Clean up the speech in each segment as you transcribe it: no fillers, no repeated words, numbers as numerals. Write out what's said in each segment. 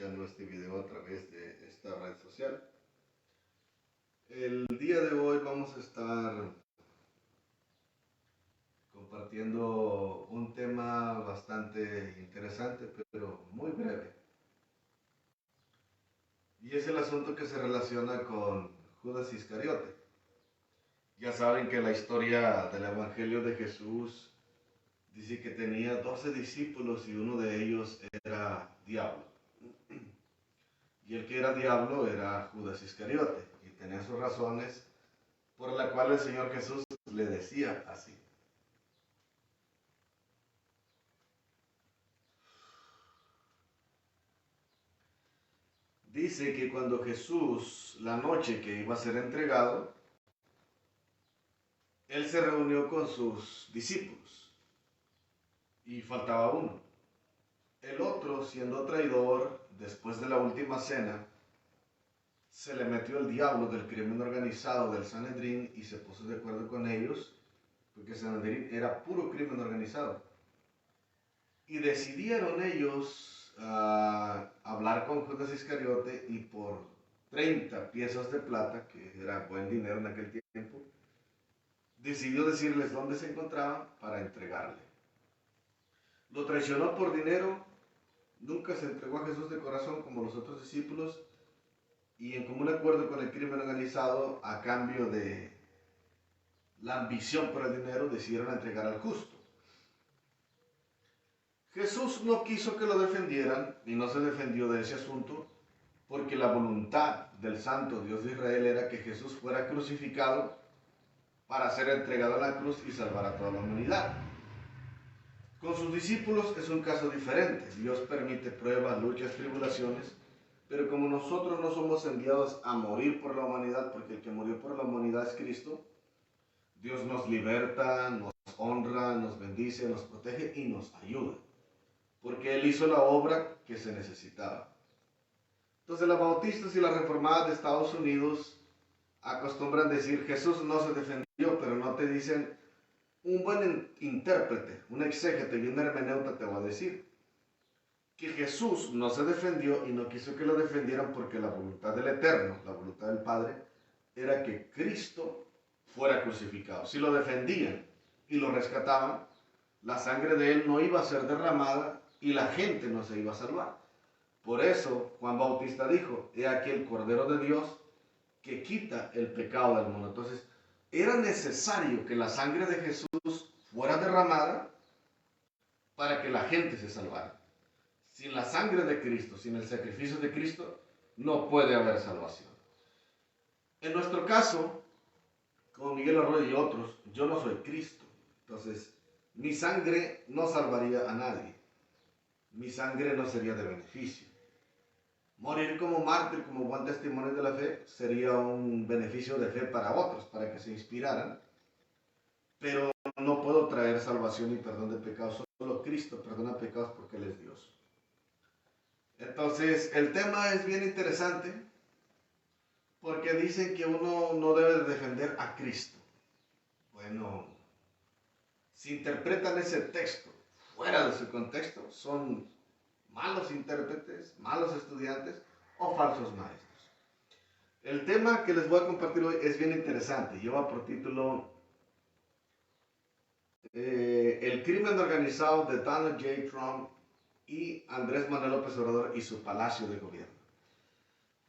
escuchando este video a través de esta red social. El día de hoy vamos a estar compartiendo un tema bastante interesante, pero muy breve. Y es el asunto que se relaciona con Judas Iscariote. Ya saben que la historia del Evangelio de Jesús dice que tenía 12 discípulos y uno de ellos era diablo. Y el que era diablo era Judas Iscariote. Y tenía sus razones por las cuales el Señor Jesús le decía así. Dice que cuando Jesús, la noche que iba a ser entregado, él se reunió con sus discípulos y faltaba uno. El otro, siendo traidor, después de la última cena, se le metió el diablo del crimen organizado del Sanedrín y se puso de acuerdo con ellos, porque el Sanedrín era puro crimen organizado. Y decidieron ellos hablar con Judas Iscariote y por 30 piezas de plata, que era buen dinero en aquel tiempo, decidió decirles dónde se encontraban para entregarle. Lo traicionó por dinero, nunca se entregó a Jesús de corazón como los otros discípulos, y en común acuerdo con el crimen organizado, a cambio de la ambición por el dinero, decidieron entregar al justo. Jesús no quiso que lo defendieran y no se defendió de ese asunto porque la voluntad del Santo Dios de Israel era que Jesús fuera crucificado para ser entregado a la cruz y salvar a toda la humanidad. Con sus discípulos es un caso diferente. Dios permite pruebas, luchas, tribulaciones, pero como nosotros no somos enviados a morir por la humanidad, porque el que murió por la humanidad es Cristo, Dios nos liberta, nos honra, nos bendice, nos protege y nos ayuda, porque Él hizo la obra que se necesitaba. Entonces, los bautistas y las reformadas de Estados Unidos acostumbran decir, Jesús no se defendió, pero no te dicen, un buen intérprete, un exégete y un hermeneuta te va a decir que Jesús no se defendió y no quiso que lo defendieran porque la voluntad del Eterno, la voluntad del Padre, era que Cristo fuera crucificado. Si lo defendían y lo rescataban, la sangre de Él no iba a ser derramada y la gente no se iba a salvar. Por eso Juan Bautista dijo, he aquí el Cordero de Dios que quita el pecado del mundo. Entonces, era necesario que la sangre de Jesús fuera derramada para que la gente se salvara. Sin la sangre de Cristo, sin el sacrificio de Cristo, no puede haber salvación. En nuestro caso, como Miguel Arroyo y otros, yo no soy Cristo. Entonces, mi sangre no salvaría a nadie. Mi sangre no sería de beneficio. Morir como mártir, como buen testimonio de la fe, sería un beneficio de fe para otros, para que se inspiraran. Pero no puedo traer salvación y perdón de pecados. Solo Cristo perdona pecados porque Él es Dios. Entonces, el tema es bien interesante porque dicen que uno no debe defender a Cristo. Bueno, si interpretan ese texto fuera de su contexto, son malos intérpretes, malos estudiantes o falsos maestros. El tema que les voy a compartir hoy es bien interesante. Lleva por título El crimen organizado de Donald J. Trump y Andrés Manuel López Obrador y su palacio de gobierno.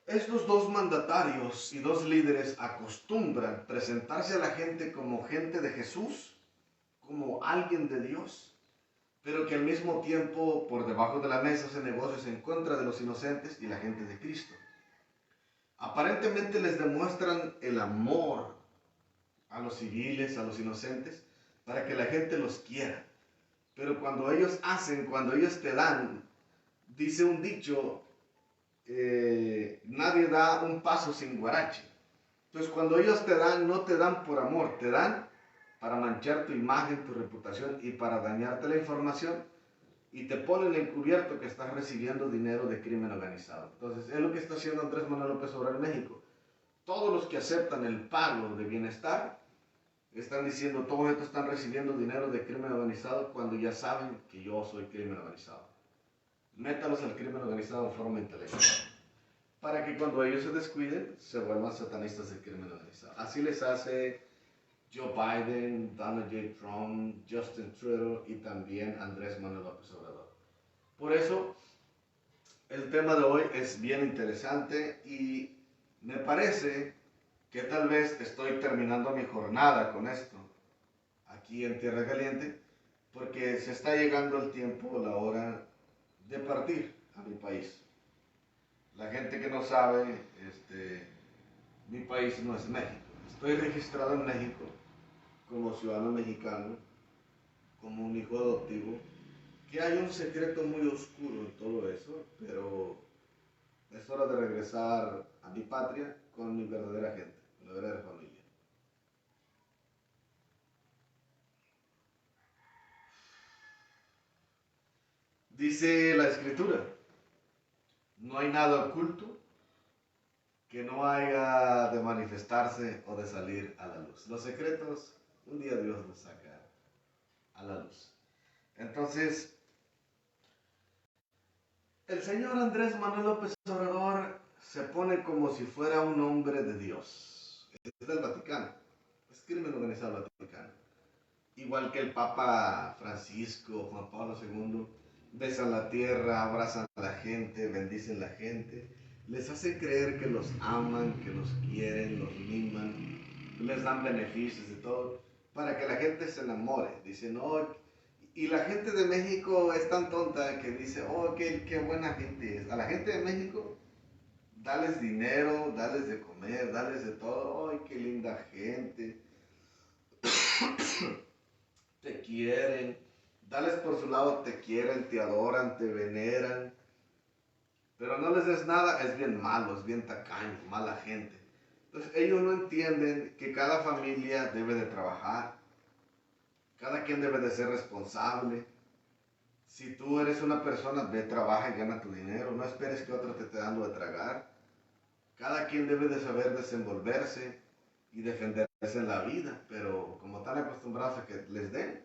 Estos dos mandatarios y dos líderes acostumbran presentarse a la gente como gente de Jesús, como alguien de Dios, pero que al mismo tiempo por debajo de la mesa hacen negocios en contra de los inocentes y la gente de Cristo. Aparentemente les demuestran el amor a los civiles, a los inocentes, para que la gente los quiera. Pero cuando ellos hacen, cuando ellos te dan, dice un dicho, nadie da un paso sin guarache. Entonces cuando ellos te dan, no te dan por amor, te dan para manchar tu imagen, tu reputación y para dañarte la información y te ponen encubierto que estás recibiendo dinero de crimen organizado. Entonces es lo que está haciendo Andrés Manuel López Obrador en México. Todos los que aceptan el pago de bienestar están diciendo, todos estos están recibiendo dinero de crimen organizado cuando ya saben que yo soy crimen organizado. métalos al crimen organizado en forma intelectual, para que cuando ellos se descuiden, se vuelvan satanistas del crimen organizado. Así les hace Joe Biden, Donald J. Trump, Justin Trudeau y también Andrés Manuel López Obrador. Por eso, el tema de hoy es bien interesante y me parece que tal vez estoy terminando mi jornada con esto aquí en Tierra Caliente, porque se está llegando el tiempo, la hora de partir a mi país. La gente que no sabe, mi país no es México. Estoy registrado en México como ciudadano mexicano, como un hijo adoptivo, que hay un secreto muy oscuro en todo eso, pero es hora de regresar a mi patria con mi verdadera gente, con la verdadera familia. Dice la escritura, no hay nada oculto que no haya de manifestarse o de salir a la luz. Los secretos, un día Dios los saca a la luz. Entonces, el señor Andrés Manuel López Obrador se pone como si fuera un hombre de Dios. Es del Vaticano, es crimen organizado del Vaticano. Igual que el Papa Francisco, Juan Pablo II, besan la tierra, abrazan a la gente, bendicen a la gente, les hace creer que los aman, que los quieren, los miman, les dan beneficios y todo, para que la gente se enamore. Dicen, oh, y la gente de México es tan tonta que dice, oh, qué buena gente es. A la gente de México, dales dinero, dales de comer, dales de todo, oh, qué linda gente, te quieren, dales por su lado, te quieren, te adoran, te veneran, pero no les des nada, es bien malo, es bien tacaño, mala gente. Entonces ellos no entienden que cada familia debe de trabajar, cada quien debe de ser responsable. Si tú eres una persona, ve, trabaja y gana tu dinero, no esperes que otro te esté dando de tragar. Cada quien debe de saber desenvolverse y defenderse en la vida, pero como están acostumbrados a que les den,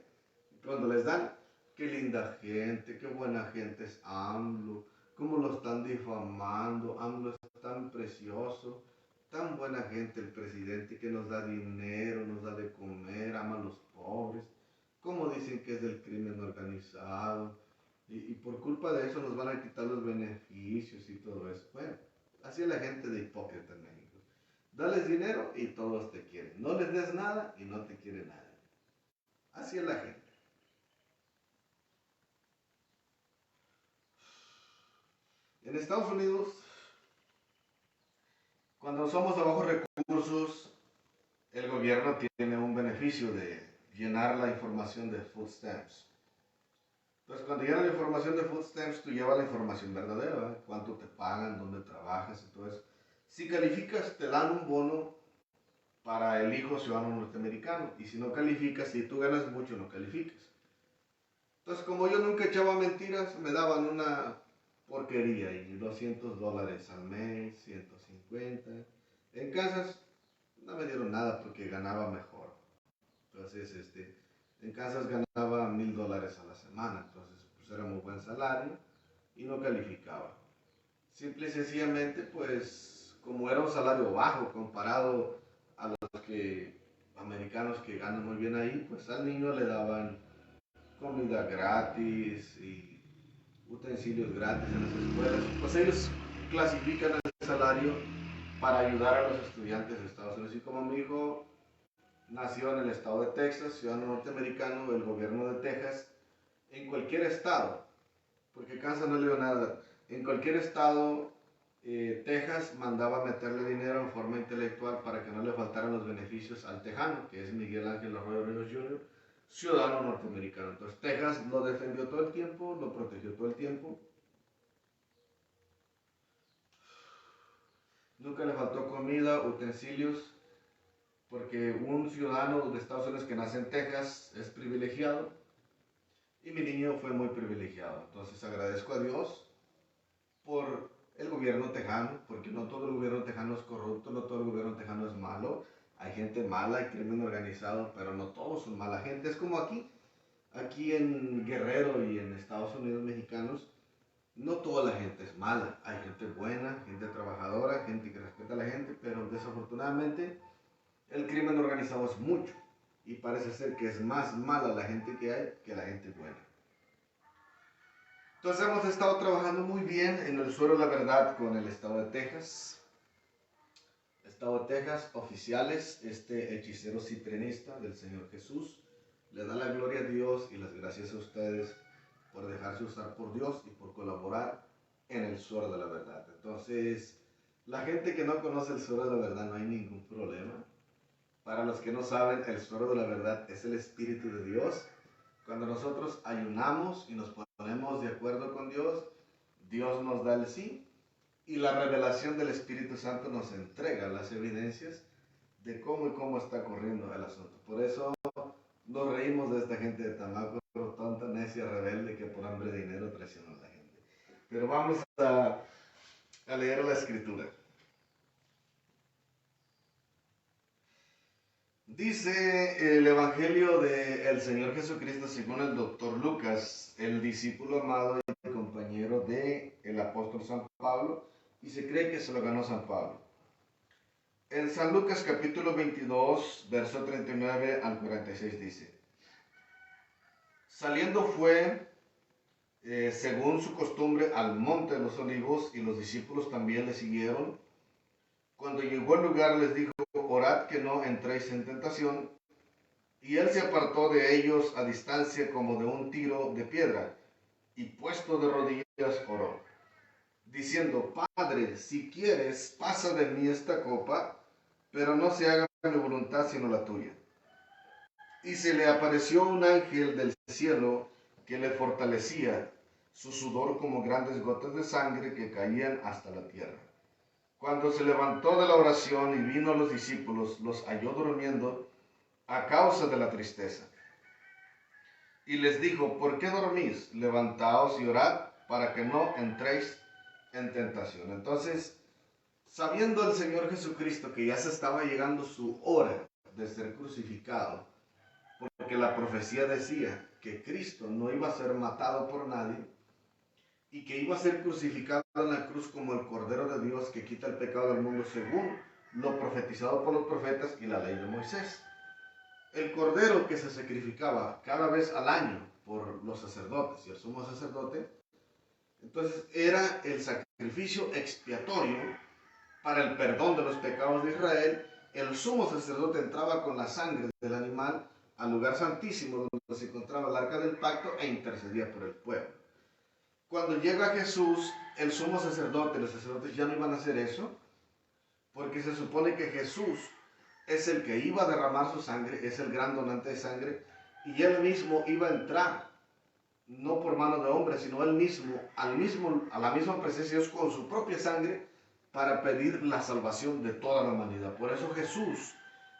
cuando les dan, qué linda gente, qué buena gente es AMLO, cómo lo están difamando, AMLO es tan precioso, tan buena gente el presidente que nos da dinero, nos da de comer, ama a los pobres, cómo dicen que es del crimen organizado, y por culpa de eso nos van a quitar los beneficios y todo eso. Bueno, así es la gente de hipócrita en México. Dales dinero y todos te quieren. No les des nada y no te quiere nadie. Así es la gente. En Estados Unidos, cuando somos de bajos recursos, el gobierno tiene un beneficio de llenar la información de food stamps. Entonces, cuando llena la información de food stamps, tú llevas la información verdadera, ¿verdad? Cuánto te pagan, dónde trabajas y todo eso. Si calificas, te dan un bono para el hijo ciudadano norteamericano. Y si no calificas, si tú ganas mucho, no calificas. Entonces, como yo nunca echaba mentiras, me daban una porquería y $200 al mes, 150. En casas no me dieron nada porque ganaba mejor. Entonces, en casas ganaba $1000 a la semana. Entonces, pues era muy buen salario y no calificaba. Simple y sencillamente, pues, como era un salario bajo comparado a los americanos que ganan muy bien ahí, pues al niño le daban comida gratis y utensilios gratis en las escuelas. Pues ellos clasifican el salario para ayudar a los estudiantes de Estados Unidos. Y como mi hijo nació en el estado de Texas, ciudadano norteamericano, el gobierno de Texas, en cualquier estado, porque Kansas no le dio nada, en cualquier estado, Texas mandaba meterle dinero en forma intelectual para que no le faltaran los beneficios al tejano, que es Miguel Ángel Arroyo Ríos Jr., ciudadano norteamericano. Entonces Texas lo defendió todo el tiempo, lo protegió todo el tiempo. Nunca le faltó comida, utensilios, porque un ciudadano de Estados Unidos que nace en Texas es privilegiado y mi niño fue muy privilegiado. Entonces agradezco a Dios por el gobierno tejano, porque no todo el gobierno tejano es corrupto, no todo el gobierno tejano es malo. Hay gente mala, hay crimen organizado, pero no todos son mala gente. Es como aquí en Guerrero y en Estados Unidos mexicanos, no toda la gente es mala. Hay gente buena, gente trabajadora, gente que respeta a la gente, pero desafortunadamente el crimen organizado es mucho. Y parece ser que es más mala la gente que hay que la gente buena. Entonces hemos estado trabajando muy bien en el suelo de la verdad con el estado de Texas. Estado de Texas, oficiales, este hechicero citrenista del Señor Jesús, le da la gloria a Dios y las gracias a ustedes por dejarse usar por Dios y por colaborar en el suelo de la verdad. Entonces, la gente que no conoce el suelo de la verdad no hay ningún problema. Para los que no saben, el suelo de la verdad es el Espíritu de Dios. Cuando nosotros ayunamos y nos ponemos de acuerdo con Dios, Dios nos da el sí y la revelación del Espíritu Santo nos entrega las evidencias de cómo y cómo está corriendo el asunto. Por eso nos reímos de esta gente de Tamaco, tonta, necia, rebelde, que por hambre de dinero traiciona a la gente. Pero vamos a leer la Escritura. Dice el Evangelio del Señor Jesucristo según el doctor Lucas, el discípulo amado y compañero del apóstol San Pablo, y se cree que se lo ganó San Pablo. En San Lucas capítulo 22, verso 39 al 46 dice: Saliendo fue, según su costumbre, al monte de los olivos, y los discípulos también le siguieron. Cuando llegó al lugar les dijo: orad que no entréis en tentación. Y él se apartó de ellos a distancia como de un tiro de piedra, y puesto de rodillas oró, diciendo: Padre, si quieres, pasa de mí esta copa, pero no se haga mi voluntad sino la tuya. Y se le apareció un ángel del cielo que le fortalecía, su sudor como grandes gotas de sangre que caían hasta la tierra. Cuando se levantó de la oración y vino a los discípulos, los halló durmiendo a causa de la tristeza. Y les dijo: ¿por qué dormís? Levantaos y orad para que no entréis en tentación. Entonces, sabiendo el Señor Jesucristo que ya se estaba llegando su hora de ser crucificado, porque la profecía decía que Cristo no iba a ser matado por nadie y que iba a ser crucificado en la cruz como el Cordero de Dios que quita el pecado del mundo, según lo profetizado por los profetas y la ley de Moisés. El cordero que se sacrificaba cada vez al año por los sacerdotes y el sumo sacerdote, entonces era el sacrificio expiatorio para el perdón de los pecados de Israel. El sumo sacerdote entraba con la sangre del animal al lugar santísimo donde se encontraba el arca del pacto e intercedía por el pueblo. Cuando llega Jesús, el sumo sacerdote, los sacerdotes ya no iban a hacer eso, porque se supone que Jesús es el que iba a derramar su sangre, es el gran donante de sangre, y él mismo iba a entrar, no por mano de hombre, sino él mismo, a la misma presencia de Dios con su propia sangre, para pedir la salvación de toda la humanidad. Por eso Jesús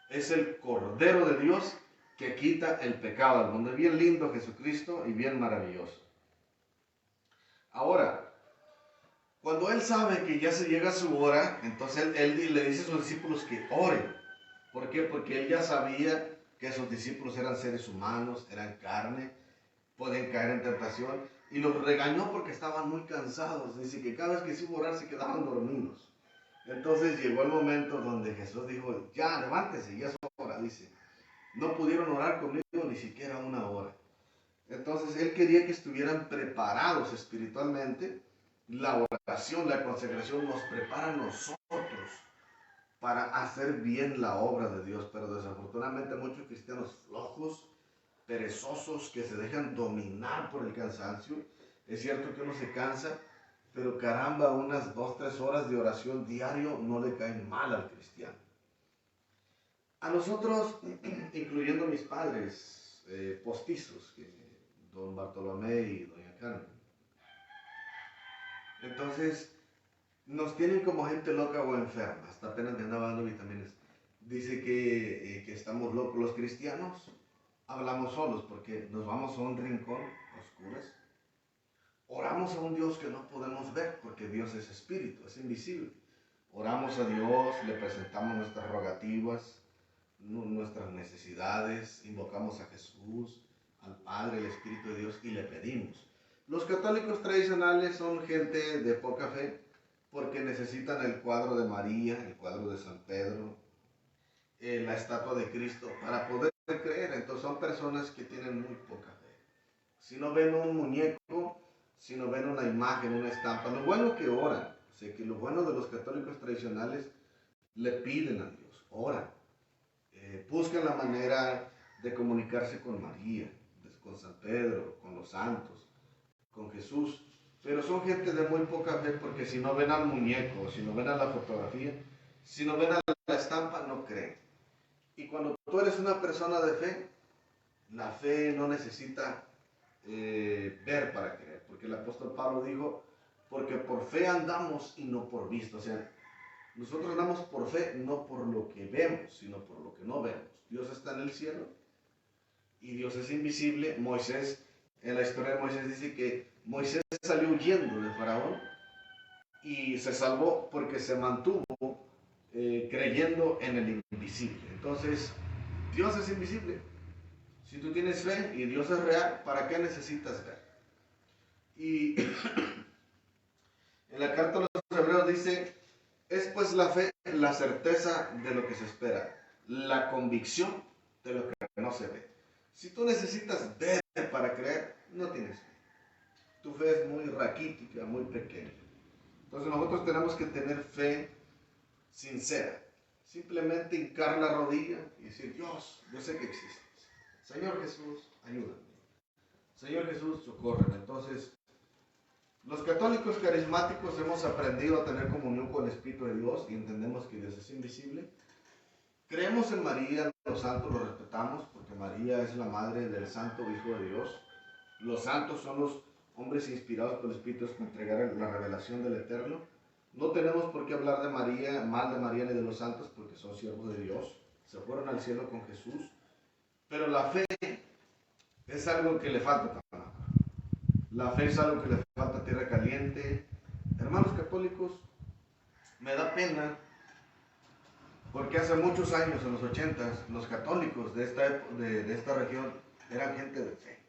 es el Cordero de Dios que quita el pecado del mundo. Es bien lindo Jesucristo y bien maravilloso. Ahora, cuando él sabe que ya se llega su hora, entonces él le dice a sus discípulos que oren. ¿Por qué? Porque él ya sabía que sus discípulos eran seres humanos, eran carne, pueden caer en tentación, y los regañó porque estaban muy cansados. Dice que cada vez que se iba a orar se quedaban dormidos. Entonces llegó el momento donde Jesús dijo: ya, levántese, ya es hora, dice. No pudieron orar conmigo ni siquiera una hora. Entonces él quería que estuvieran preparados espiritualmente. La oración, la consagración nos prepara a nosotros para hacer bien la obra de Dios, pero desafortunadamente muchos cristianos flojos, perezosos, que se dejan dominar por el cansancio. Es cierto que uno se cansa, pero caramba, unas 2-3 horas de oración diario no le caen mal al cristiano. A nosotros, incluyendo mis padres postizos, don Bartolomé y doña Carmen, entonces nos tienen como gente loca o enferma. Hasta apenas me andaba dando vitaminas. Dice que estamos locos los cristianos. Hablamos solos porque nos vamos a un rincón a oscuras. Oramos a un Dios que no podemos ver porque Dios es espíritu, es invisible. Oramos a Dios, le presentamos nuestras rogativas, nuestras necesidades, invocamos a Jesús, al Padre, el Espíritu de Dios y le pedimos. Los católicos tradicionales son gente de poca fe porque necesitan el cuadro de María, el cuadro de San Pedro, la estatua de Cristo para poder creer. Entonces son personas que tienen muy poca fe. Si no ven un muñeco, si no ven una imagen, una estampa, lo bueno que oran, o sea, que lo bueno de los católicos tradicionales le piden a Dios, oran, buscan la manera de comunicarse con María, con San Pedro, con los santos, con Jesús, pero son gente de muy poca fe porque si no ven al muñeco, si no ven a la fotografía, si no ven a la estampa, no creen. Y cuando tú eres una persona de fe, la fe no necesita ver para creer, porque el apóstol Pablo dijo, porque por fe andamos y no por visto. O sea, nosotros andamos por fe, no por lo que vemos, sino por lo que no vemos. Dios está en el cielo y Dios es invisible. Moisés, en la historia de Moisés dice que Moisés salió huyendo de Faraón y se salvó porque se mantuvo creyendo en el invisible. Entonces, Dios es invisible. Si tú tienes fe y Dios es real, ¿para qué necesitas ver? Y en la carta a los Hebreos dice, es pues la fe la certeza de lo que se espera, la convicción de lo que no se ve. Si tú necesitas ver para creer, no tienes fe. Tu fe es muy raquítica, muy pequeña. Entonces nosotros tenemos que tener fe sincera. Simplemente hincar la rodilla y decir, Dios, yo sé que existes. Señor Jesús, ayúdame. Señor Jesús, socórreme. Entonces, los católicos carismáticos hemos aprendido a tener comunión con el Espíritu de Dios y entendemos que Dios es invisible. Creemos en María, los santos los respetamos porque María es la madre del Santo Hijo de Dios. Los santos son los hombres inspirados por el Espíritu que entregaron la revelación del Eterno. No tenemos por qué hablar de María, mal de María ni de los santos porque son siervos de Dios. Se fueron al cielo con Jesús. Pero la fe es algo que le falta también. La fe es algo que le falta a tierra caliente. Hermanos católicos, me da pena porque hace muchos años, en los 80s, los católicos de esta región eran gente de fe.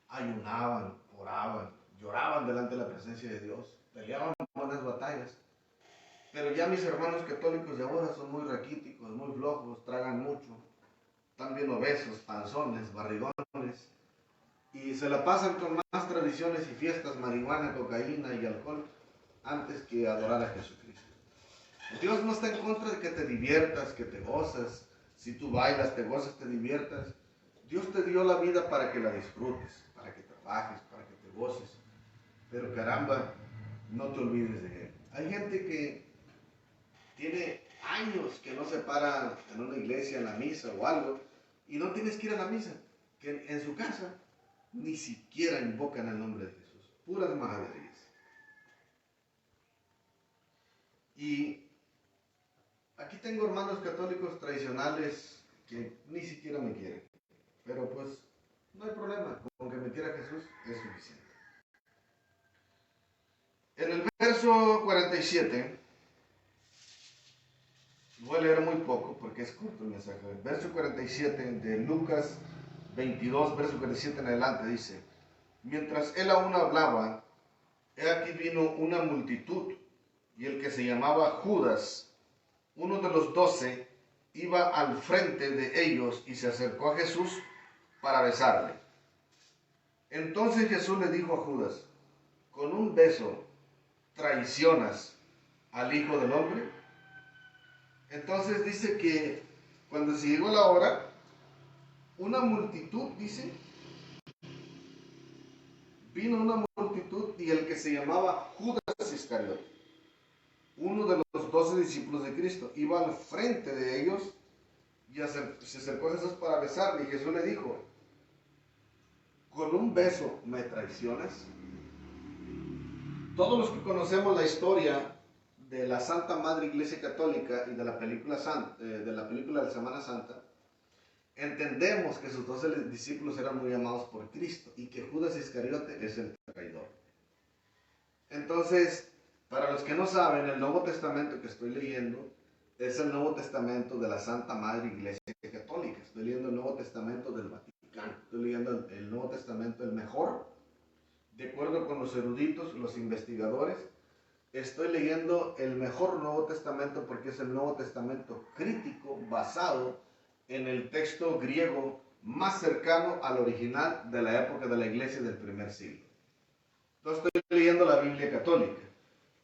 Ayunaban, oraban, lloraban delante de la presencia de Dios, peleaban buenas batallas. Pero ya mis hermanos católicos de ahora son muy raquíticos, muy flojos, tragan mucho, están bien obesos, panzones, barrigones, y se la pasan con más tradiciones y fiestas, marihuana, cocaína y alcohol, antes que adorar a Jesucristo. Dios no está en contra de que te diviertas, que te gozas. Si tú bailas, te gozas, te diviertas. Dios te dio la vida para que la disfrutes, para que trabajes, para que te goces. Pero caramba, no te olvides de Él. Hay gente que tiene años que no se para en una iglesia, en la misa o algo, y no tienes que ir a la misa, que en su casa ni siquiera invocan el nombre de Jesús. Puras majaderías. Y aquí tengo hermanos católicos tradicionales que ni siquiera me quieren. Pero pues no hay problema. Con que me quiera Jesús es suficiente. En el verso 47, voy a leer muy poco porque es corto el mensaje. El verso 47 de Lucas 22, verso 47 en adelante dice, mientras él aún hablaba, he aquí vino una multitud y el que se llamaba Judas, uno de los 12, iba al frente de ellos y se acercó a Jesús para besarle. Entonces Jesús le dijo a Judas, ¿con un beso traicionas al Hijo del Hombre? Entonces dice que cuando se llegó la hora, una multitud, dice, vino una multitud y el que se llamaba Judas Iscariote, uno de los 12 discípulos de Cristo, iba al frente de ellos y se acercó a Jesús para besarle. Y Jesús le dijo, ¿con un beso me traicionas? Todos los que conocemos la historia de la Santa Madre Iglesia Católica y de la película de Semana Santa, entendemos que sus 12 discípulos eran muy amados por Cristo y que Judas Iscariote es el traidor. Entonces, para los que no saben, el Nuevo Testamento que estoy leyendo es el Nuevo Testamento de la Santa Madre Iglesia Católica. Estoy leyendo el Nuevo Testamento del Vaticano. Estoy leyendo el Nuevo Testamento, el mejor, de acuerdo con los eruditos, los investigadores, estoy leyendo el mejor Nuevo Testamento porque es el Nuevo Testamento crítico basado en el texto griego más cercano al original de la época de la iglesia del primer siglo. Entonces estoy leyendo la Biblia católica.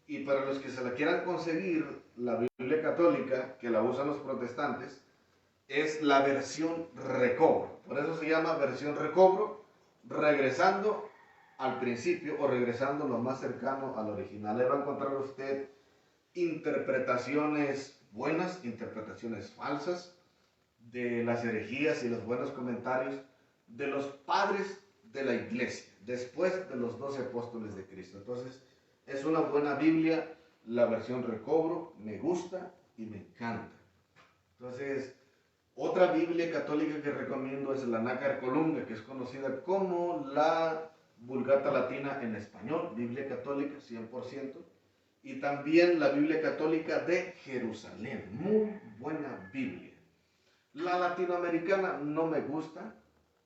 Y para los que se la quieran conseguir, la Biblia católica, que la usan los protestantes, es la versión recobro. Por eso se llama versión recobro, regresando al principio o regresando lo más cercano al original. Ahí va a encontrar usted interpretaciones buenas, interpretaciones falsas de las herejías y los buenos comentarios de los padres de la iglesia, después de los 12 apóstoles de Cristo. Entonces, es una buena Biblia, la versión recobro, me gusta y me encanta. Entonces, otra Biblia católica que recomiendo es la Nácar Colunga, que es conocida como la Vulgata Latina en español, Biblia católica 100%, y también la Biblia católica de Jerusalén, muy buena Biblia. La latinoamericana no me gusta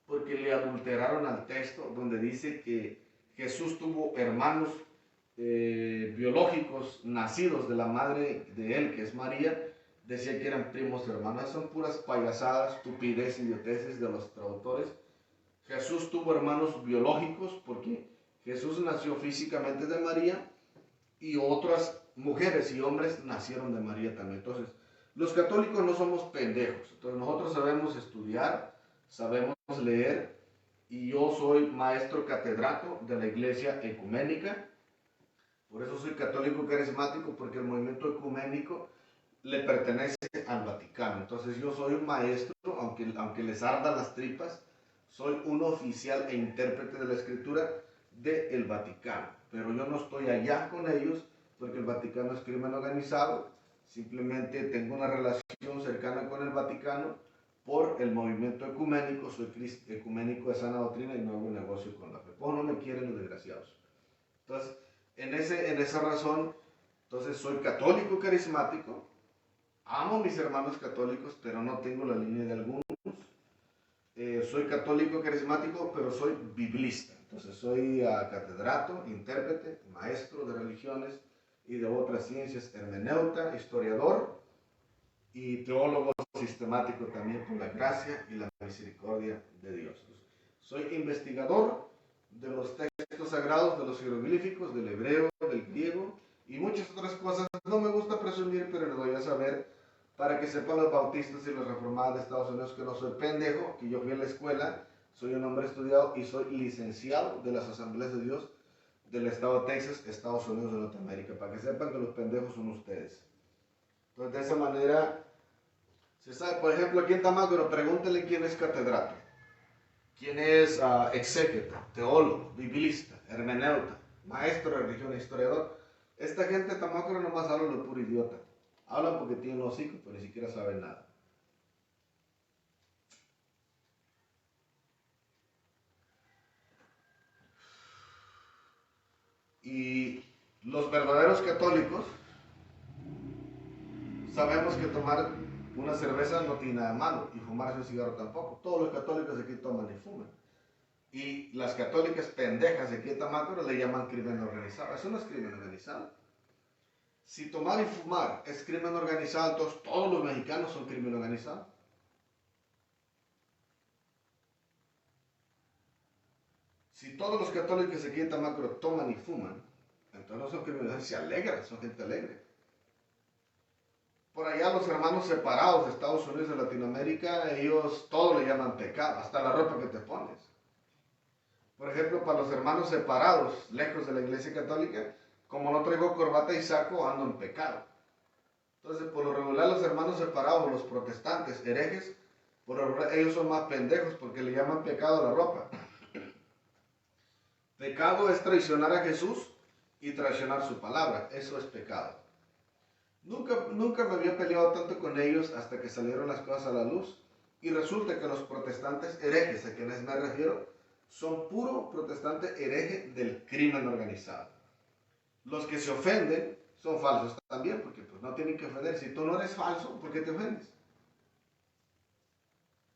porque le adulteraron al texto donde dice que Jesús tuvo hermanos biológicos nacidos de la madre de él, que es María. Decía que eran primos hermanos. Son puras payasadas, estupidez, idioteces de los traductores. Jesús tuvo hermanos biológicos porque Jesús nació físicamente de María y otras mujeres y hombres nacieron de María también. Entonces, los católicos no somos pendejos. Entonces, nosotros sabemos estudiar, sabemos leer, y yo soy maestro catedrático de la Iglesia Ecuménica. Por eso soy católico carismático, porque el movimiento ecuménico le pertenece al Vaticano. Entonces yo soy un maestro, aunque les ardan las tripas, soy un oficial e intérprete de la Escritura del Vaticano. Pero yo no estoy allá con ellos porque el Vaticano es crimen organizado. Simplemente tengo una relación cercana con el Vaticano por el movimiento ecuménico. Soy ecuménico de sana doctrina y no hago negocio con la fe. Pues no me quieren los desgraciados. Entonces, en esa razón, entonces soy católico carismático. Amo a mis hermanos católicos, pero no tengo la línea de algunos. Soy católico carismático, pero soy biblista. Entonces soy catedrático, intérprete, maestro de religiones y de otras ciencias, hermeneuta, historiador y teólogo sistemático también por la gracia y la misericordia de Dios. Soy investigador de los textos sagrados, de los jeroglíficos, del hebreo, del griego y muchas otras cosas. No me gusta presumir, pero les doy a saber para que sepan los bautistas y los reformados de Estados Unidos que no soy pendejo, que yo fui a la escuela, soy un hombre estudiado y soy licenciado de las Asambleas de Dios del estado de Texas, Estados Unidos de Norteamérica, para que sepan que los pendejos son ustedes. Entonces, de esa manera, se sabe, por ejemplo, aquí en Tamacro, pregúntenle quién es catedrático, quién es exégeta, teólogo, biblista, hermeneuta, maestro de religión, historiador. Esta gente de Tamacro nomás habla de puro idiota. Hablan porque tienen hocico, pero ni siquiera saben nada. Y los verdaderos católicos sabemos que tomar una cerveza no tiene nada de malo y fumarse un cigarro tampoco. Todos los católicos aquí toman y fuman. Y las católicas pendejas aquí en Tamacro le llaman crimen organizado. Eso no es crimen organizado. Si tomar y fumar es crimen organizado, entonces todos los mexicanos son crimen organizado. Si todos los católicos aquí en Tamacro toman y fuman, entonces no son criminales, se alegran, son gente alegre. Por allá los hermanos separados de Estados Unidos y Latinoamérica, ellos todo le llaman pecado, hasta la ropa que te pones. Por ejemplo, para los hermanos separados, lejos de la iglesia católica, como no traigo corbata y saco, ando en pecado. Entonces, por lo regular, los hermanos separados, los protestantes, herejes, por lo regular, ellos son más pendejos porque le llaman pecado a la ropa. Pecado es traicionar a Jesús y traicionar su palabra. Eso es pecado. Nunca me había peleado tanto con ellos hasta que salieron las cosas a la luz. Y resulta que los protestantes herejes a quienes me refiero son puro protestante hereje del crimen organizado. Los que se ofenden son falsos también, porque pues no tienen que ofender. Si tú no eres falso, ¿por qué te ofendes?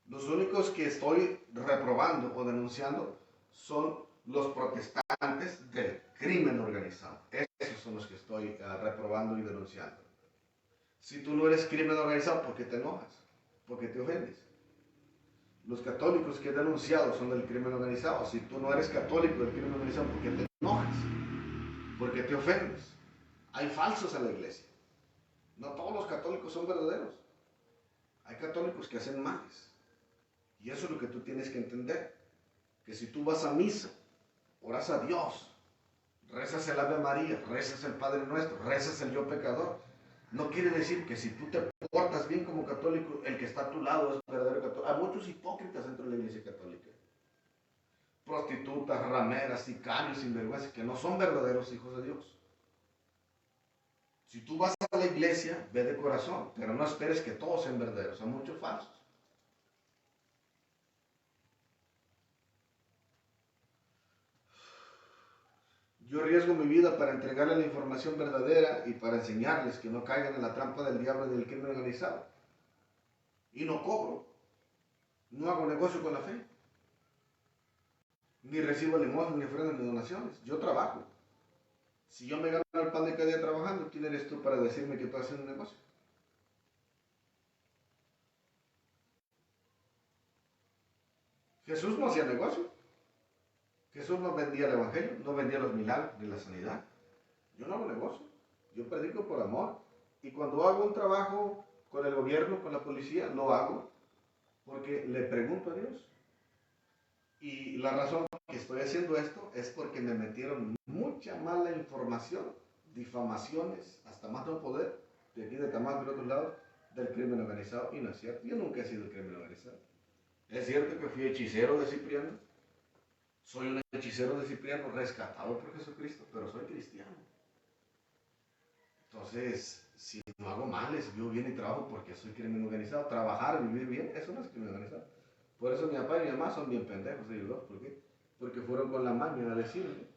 Los únicos que estoy reprobando o denunciando son los protestantes del crimen organizado. Esos son los que estoy reprobando y denunciando. Si tú no eres crimen organizado, ¿por qué te enojas? ¿Por qué te ofendes? Los católicos que he denunciado son del crimen organizado. Si tú no eres católico del crimen organizado, ¿por qué te enojas? ¿Por qué te ofendes? Hay falsos en la iglesia. No todos los católicos son verdaderos. Hay católicos que hacen males. Y eso es lo que tú tienes que entender. Que si tú vas a misa, oras a Dios, rezas el Ave María, rezas el Padre Nuestro, rezas el Yo Pecador, no quiere decir que si tú te portas bien como católico, el que está a tu lado es verdadero católico. Hay muchos hipócritas dentro de la iglesia católica. Prostitutas, rameras, sicarios, sinvergüenzas, que no son verdaderos hijos de Dios. Si tú vas a la iglesia, ve de corazón, pero no esperes que todos sean verdaderos, hay muchos falsos. Yo arriesgo mi vida para entregarles la información verdadera y para enseñarles que no caigan en la trampa del diablo y del crimen organizado. Y no cobro, no hago negocio con la fe, ni recibo limosnas, ni ofrendas, ni donaciones. Yo trabajo. Si yo me gano el pan de cada día trabajando, ¿quién eres tú para decirme que estoy haciendo un negocio? Jesús no hacía negocio. Jesús no vendía el evangelio, no vendía los milagros ni la sanidad. Yo no hago negocio. Yo predico por amor. Y cuando hago un trabajo con el gobierno, con la policía, lo hago porque le pregunto a Dios. Y la razón que estoy haciendo esto es porque me metieron mucha mala información, difamaciones, hasta más no poder, de aquí de Tamás, de otros lados, del crimen organizado. Y no es cierto, yo nunca he sido el crimen organizado. Es cierto que fui hechicero de Cipriano, soy un hechicero de Cipriano rescatado por Jesucristo, pero soy cristiano. Entonces, si no hago males, vivo bien y trabajo porque soy crimen organizado. Trabajar, vivir bien, eso no es crimen organizado. Por eso mi papá y mi mamá son bien pendejos ellos dos. ¿Por qué? Porque fueron con la maña a decirme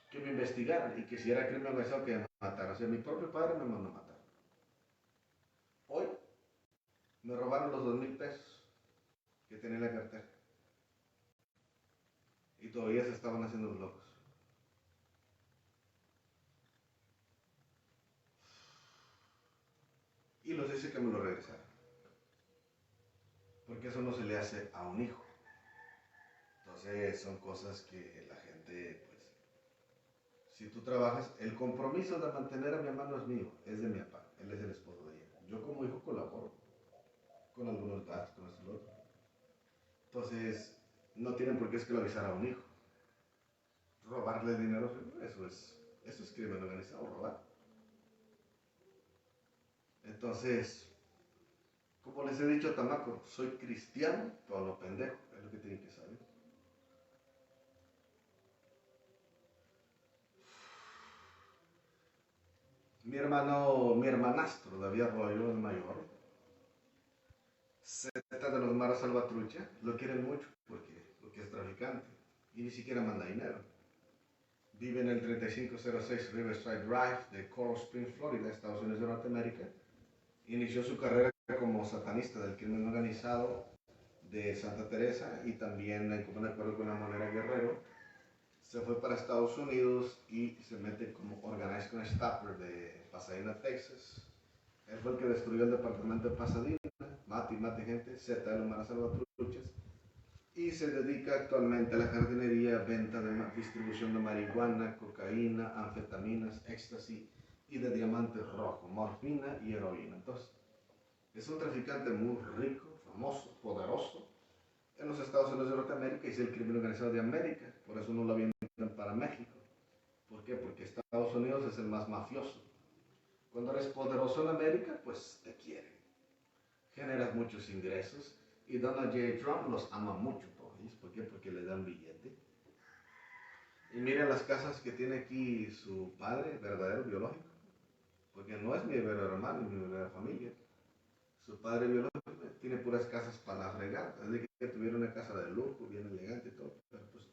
que me investigaran y que si era crimen organizado que me mataran. O sea, mi propio padre me mandó a matar. Hoy me robaron los 2,000 pesos que tenía en la cartera. Y todavía se estaban haciendo los locos. Y los dice que me lo regresaron. Porque eso no se le hace a un hijo. Entonces son cosas que la gente, pues, si tú trabajas, el compromiso de mantener a mi mamá no es mío, es de mi papá, él es el esposo de ella. Yo como hijo colaboro con algunos gastos, con esto y lo otro. Entonces, no tienen por qué esclavizar a un hijo. Robarle dinero, eso es crimen organizado, robar. Entonces, como les he dicho a Tamaco, soy cristiano, pero no pendejo, es lo que tienen que saber. Mi hermanastro, David Arroyo, el mayor, se trata de los maras salvatrucha, lo quieren mucho porque es traficante y ni siquiera manda dinero. Vive en el 3506 Riverside Drive de Coral Springs, Florida, Estados Unidos de Norteamérica. Inició su carrera como satanista del crimen organizado de Santa Teresa y también en común acuerdo con la Monera Guerrero. Se fue para Estados Unidos y se mete como Organized Constapler de Pasadena, Texas. Él fue el que destruyó el departamento de Pasadena, mate gente, Z de los maras salvatruchas, y se dedica actualmente a la jardinería, venta distribución de marihuana, cocaína, anfetaminas, éxtasis y de diamantes rojos, morfina y heroína. Entonces, es un traficante muy rico, famoso, poderoso en los Estados Unidos de Norteamérica y es el crimen organizado de América. Por eso no lo avientan para México. ¿Por qué? Porque Estados Unidos es el más mafioso. Cuando eres poderoso en América, pues te quieren. Generas muchos ingresos y Donald J. Trump los ama mucho todos. ¿Por qué? Porque le dan billete. Y miren las casas que tiene aquí su padre, verdadero biológico. Porque no es mi verdadero hermano ni mi verdadera familia. Su padre biológico tiene puras casas para la fregada. Es de que tuviera una casa de lujo, bien elegante y todo. Pero pues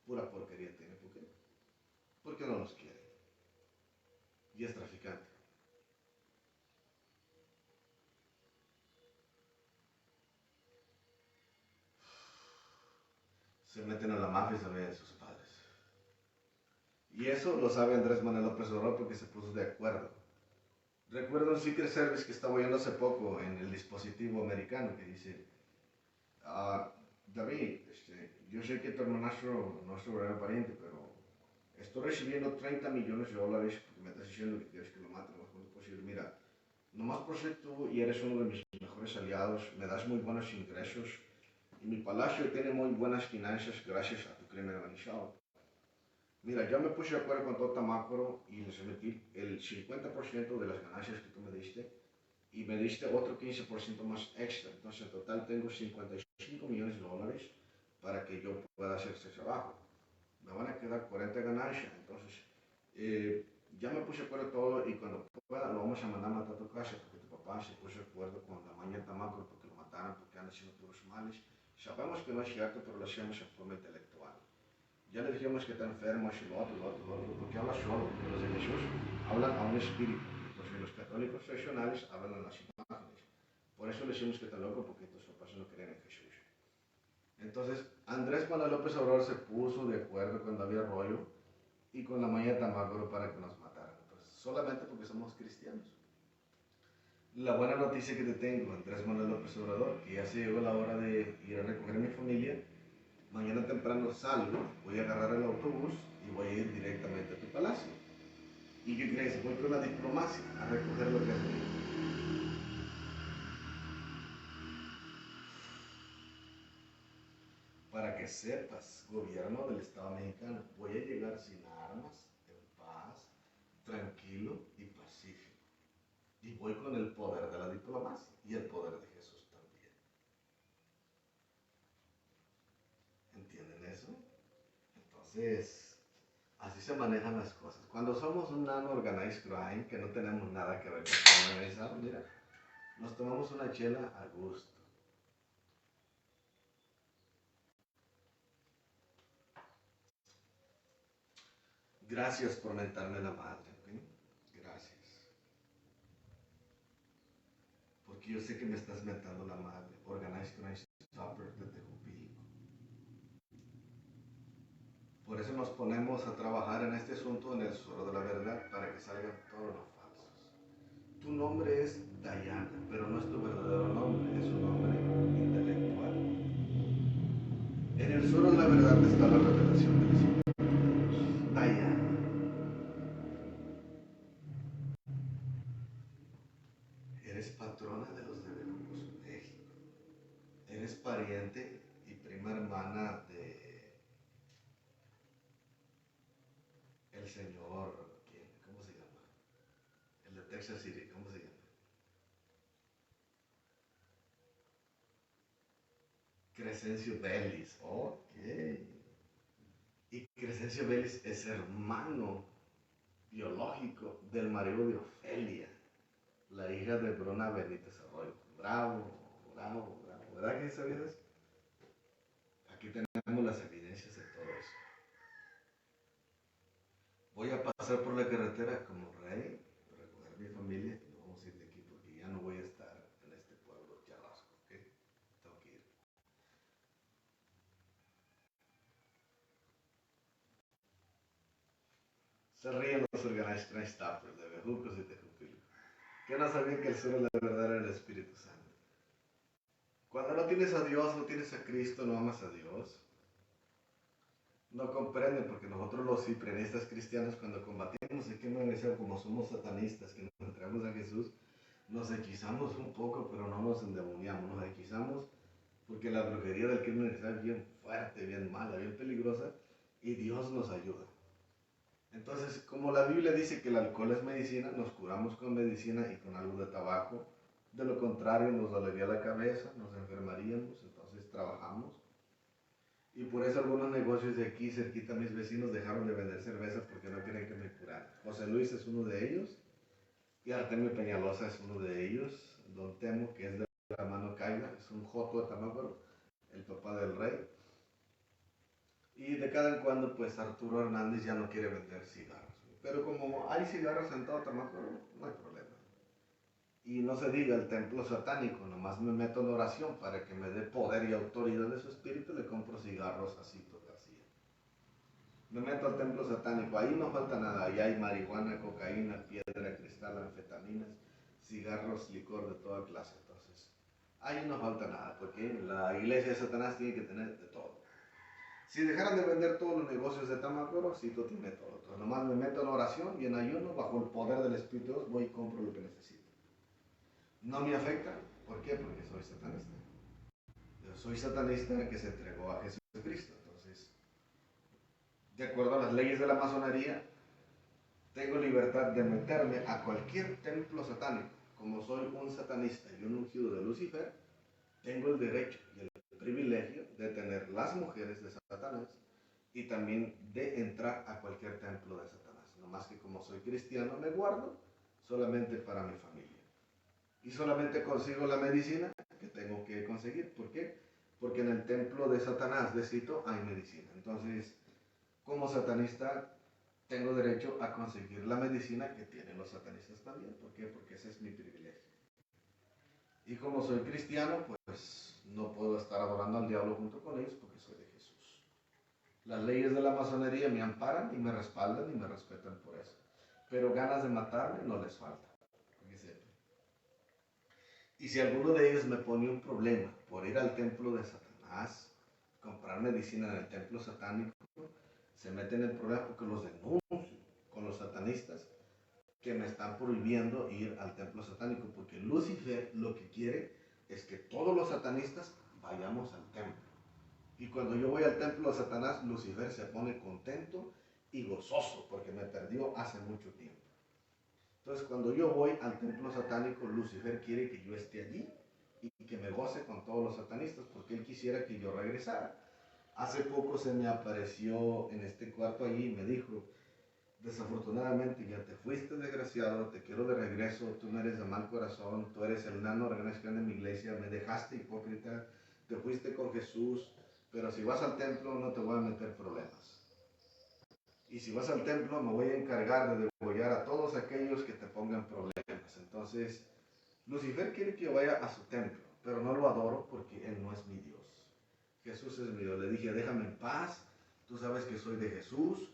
pura porquería tiene. ¿Por qué? Porque no los quiere. Y es traficante. Se meten a la mafia y se olvidan de sus padres. Y eso lo sabe Andrés Manuel López Obrador porque se puso de acuerdo. Recuerdo un Secret Service que estaba oyendo hace poco en el dispositivo americano que dice, David, yo sé que tu hermanastro no es tu verdadero pariente, pero estoy recibiendo 30 millones de dólares porque me estás diciendo que quieres que lo mate lo más pronto posible. Mira, nomás por ser tú y eres uno de mis mejores aliados, me das muy buenos ingresos y mi palacio tiene muy buenas finanzas gracias a tu crimen organizado. Mira, yo me puse de acuerdo con todo Tamácoro y les metí el 50% de las ganancias que tú me diste y me diste otro 15% más extra. Entonces, en total tengo 55 millones de dólares para que yo pueda hacer este trabajo. Me van a quedar 40 ganancias. Entonces, ya me puse de acuerdo todo y cuando pueda lo vamos a mandar a matar a tu casa porque tu papá se puso de acuerdo con la mañana Tamácoro porque lo mataron porque anda haciendo puros males. Sabemos que no es cierto, pero lo hacemos en forma intelectual. Ya le dijimos que está enfermo, es lo otro, porque habla solo, porque los de Jesús hablan a un espíritu. Entonces los católicos tradicionales hablan a las imágenes. Por eso le decimos que está loco, porque tus papás no creen en Jesús. Entonces, Andrés Manuel López Obrador se puso de acuerdo con David Arroyo y con la Maya Tamagoro para que nos mataran. Entonces, solamente porque somos cristianos. La buena noticia que te tengo, Andrés Manuel López Obrador, que ya se llegó la hora de ir a recoger a mi familia. Mañana temprano salgo, voy a agarrar el autobús y voy a ir directamente a tu palacio. ¿Y qué crees? Voy con la diplomacia a recoger lo que es mío. Para que sepas, gobierno del Estado mexicano, voy a llegar sin armas, en paz, tranquilo y pacífico. Y voy con el poder de la diplomacia y el poder de Jesús también. ¿Entienden eso? Entonces, así se manejan las cosas. Cuando somos un unorganized crime, que no tenemos nada que ver con el organizado, mira, nos tomamos una chela a gusto. Gracias por mentarme la madre, ¿ok? Gracias. Porque yo sé que me estás mentando la madre. Organized Crime Stopper de Tejupilco. Por eso nos ponemos a trabajar en este asunto en el suelo de la verdad para que salgan todos los falsos. Tu nombre es Diana, pero no es tu verdadero nombre, es un nombre intelectual. En el suelo de la verdad está la revelación del Espíritu. Diana. Eres patrona de los de Veracruz, México. Eres pariente y prima hermana de el señor, ¿quién? ¿Cómo se llama? El de Texas City, ¿cómo se llama? Crescencio Bellis, ok. Y Crescencio Bellis es hermano biológico del marido de Ofelia, la hija de Bruna Benítez Arroyo. Bravo, bravo, bravo. ¿Verdad que sabías eso? Aquí tenemos las evidencias de todo eso. Voy a pasar por la carretera como rey, recoger a mi familia y nos vamos a ir de aquí porque ya no voy a estar en este pueblo charrasco, ¿ok? Tengo que ir. Se ríen los organized crime stoppers de Bejucos y Tejupilco, que no sabían que el sur de la verdad era el Espíritu Santo. Cuando no tienes a Dios, no tienes a Cristo, no amas a Dios, no comprenden porque nosotros los ciprianistas cristianos cuando combatimos el crimen organizado como somos satanistas que nos entregamos a Jesús, nos hechizamos un poco pero no nos endemoniamos, nos hechizamos porque la brujería del crimen organizado es bien fuerte, bien mala, bien peligrosa y Dios nos ayuda. Entonces, como la Biblia dice que el alcohol es medicina, nos curamos con medicina y con algo de tabaco. De lo contrario, nos dolería la cabeza, nos enfermaríamos, entonces trabajamos. Y por eso algunos negocios de aquí, cerquita, mis vecinos dejaron de vender cervezas porque no quieren que me curan. José Luis es uno de ellos, y Artemio Peñalosa es uno de ellos. Don Temo, que es de la mano Caiga, es un joto de Tamácoro, el papá del rey. Y de cada en cuando, pues Arturo Hernández ya no quiere vender cigarros. Pero como hay cigarros en todo Tamácoro, no hay problema. Y no se diga el templo satánico, nomás me meto en oración para que me dé poder y autoridad de su espíritu, le compro cigarros a Cito García. Me meto al templo satánico, ahí no falta nada, ahí hay marihuana, cocaína, piedra, cristal, anfetaminas, cigarros, licor de toda clase. Entonces, ahí no falta nada, porque la iglesia de Satanás tiene que tener de todo. Si dejaran de vender todos los negocios de Tamacoro, sí, tú tienes todo. Entonces, nomás me meto en oración y en ayuno, bajo el poder del Espíritu de Dios, voy y compro lo que necesito. No me afecta, ¿por qué? Porque soy satanista. Yo soy satanista que se entregó a Jesucristo. Entonces, de acuerdo a las leyes de la masonería, tengo libertad de meterme a cualquier templo satánico. Como soy un satanista y un ungido de Lucifer, tengo el derecho y el privilegio de tener las mujeres de Satanás y también de entrar a cualquier templo de Satanás. No más que como soy cristiano me guardo solamente para mi familia. Y solamente consigo la medicina que tengo que conseguir. ¿Por qué? Porque en el templo de Satanás, de Cito, hay medicina. Entonces, como satanista, tengo derecho a conseguir la medicina que tienen los satanistas también. ¿Por qué? Porque ese es mi privilegio. Y como soy cristiano, pues no puedo estar adorando al diablo junto con ellos porque soy de Jesús. Las leyes de la masonería me amparan y me respaldan y me respetan por eso. Pero ganas de matarme no les falta. Y si alguno de ellos me pone un problema por ir al templo de Satanás, comprar medicina en el templo satánico, se meten en el problema porque los denuncio con los satanistas que me están prohibiendo ir al templo satánico, porque Lucifer lo que quiere es que todos los satanistas vayamos al templo. Y cuando yo voy al templo de Satanás, Lucifer se pone contento y gozoso porque me perdió hace mucho tiempo. Entonces, cuando yo voy al templo satánico, Lucifer quiere que yo esté allí y que me goce con todos los satanistas, porque él quisiera que yo regresara. Hace poco se me apareció en este cuarto allí y me dijo, desafortunadamente ya te fuiste, desgraciado, te quiero de regreso, tú no eres de mal corazón, tú eres el nano organización de mi iglesia, me dejaste hipócrita, te fuiste con Jesús, pero si vas al templo no te voy a meter problemas. Y si vas al templo me voy a encargar de degollar a todos aquellos que te pongan problemas. Entonces, Lucifer quiere que yo vaya a su templo, pero no lo adoro porque él no es mi Dios. Jesús es mi Dios. Le dije, déjame en paz, tú sabes que soy de Jesús,